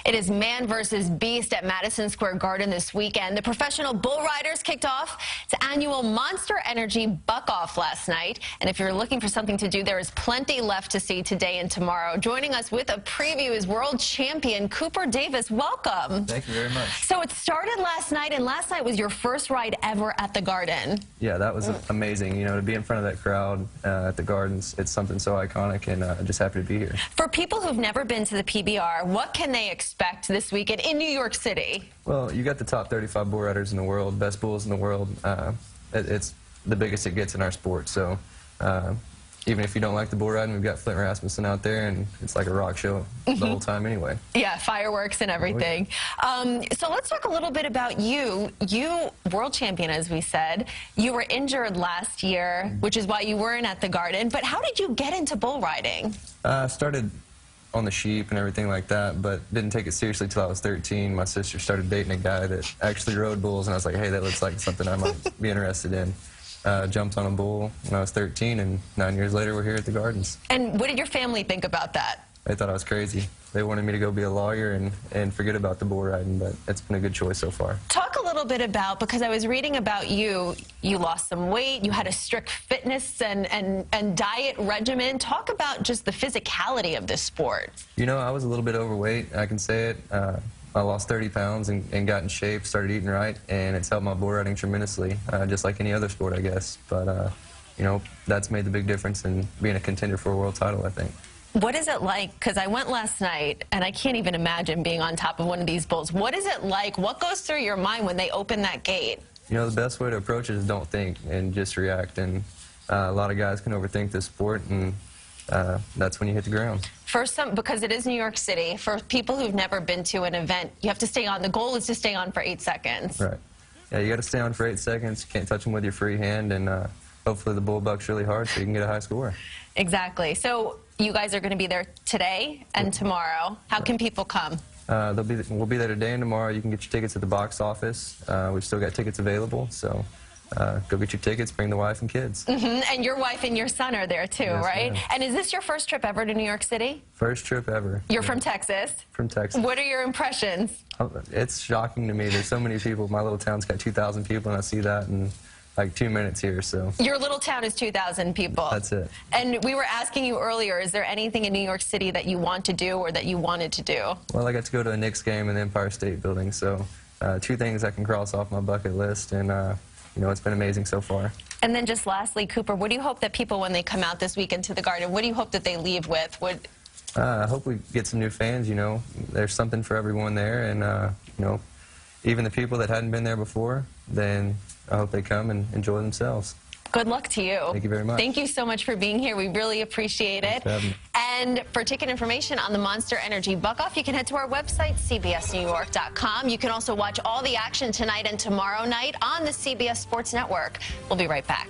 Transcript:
It is man versus beast at Madison Square Garden this weekend. The professional Bullriders kicked off its annual Monster Energy Buck-Off last night. And if you're looking for something to do, there is plenty left to see today and tomorrow. Joining us with a preview is world champion Cooper Davis. Welcome. Thank you very much. So it started last night, and last night was your first ride ever at the Garden. Yeah, that was amazing. You know, to be in front of that crowd at the Gardens, it's something so iconic, and I'm just happy to be here. For people who've never been to the PBR, what can they expect this weekend in New York City? Well, you got the top 35 bull riders in the world, best bulls in the world. It's the biggest it gets in our sport. So even if you don't like the bull riding, we've got Flint Rasmussen out there, and it's like a rock show the whole time anyway. Yeah, fireworks and everything. So let's talk a little bit about you. You, world champion, as we said. You were injured last year, which is why you weren't at the Garden. But how did you get into bull riding? I started on the sheep and everything like that, but didn't take it seriously till I was 13. My sister started dating a guy that actually rode bulls, and I was like, hey, that looks like something I might be interested in. Jumped on a bull when I was 13, and 9 years later, we're here at the Gardens. And what did your family think about that? They thought I was crazy. They wanted me to go be a lawyer and forget about the bull riding, but it's been a good choice so far. Talk a little bit about, because I was reading about you, you lost some weight, you had a strict fitness and diet regimen. Talk about just the physicality of this sport. You know, I was a little bit overweight, I can say it. I lost 30 pounds and got in shape, started eating right, and it's helped my bull riding tremendously, just like any other sport, I guess. But, you know, that's made the big difference in being a contender for a world title, I think. What is it like? Because I went last night, and I can't even imagine being on top of one of these bulls. What is it like? What goes through your mind when they open that gate? You know, the best way to approach it is don't think and just react. And a lot of guys can overthink this sport, and that's when you hit the ground. For some, because it is New York City, for people who've never been to an event, you have to stay on. The goal is to stay on for 8 seconds. Right. Yeah, you got to stay on for 8 seconds. You can't touch them with your free hand, and hopefully the bull bucks really hard so you can get a high score. Exactly. So you guys are going to be there today and tomorrow. How can people come? We'll be there today and tomorrow. You can get your tickets at the box office. We've still got tickets available, so go get your tickets, bring the wife and kids. And your wife and your son are there too, yes, right? Ma'am. And is this your first trip ever to New York City? First trip ever. You're from Texas? From Texas. What are your impressions? It's shocking to me. There's so many people. My little town's got 2,000 people, and I see that in like 2 minutes here, so. Your little town is 2,000 people. That's it. And we were asking you earlier, is there anything in New York City that you want to do or that you wanted to do? Well, I got to go to a Knicks game in the Empire State Building, so 2 things I can cross off my bucket list, and you know, it's been amazing so far. And then just lastly, Cooper, what do you hope that people, when they come out this weekend to the Garden, what do you hope that they leave with? I hope we get some new fans, you know. There's something for everyone there, and you know, even the people that hadn't been there before, then I hope they come and enjoy themselves. Good luck to you. Thank you very much. Thank you so much for being here. We really appreciate it. And for ticket information on the Monster Energy Buck-Off, you can head to our website, cbsnewyork.com. You can also watch all the action tonight and tomorrow night on the CBS Sports Network. We'll be right back.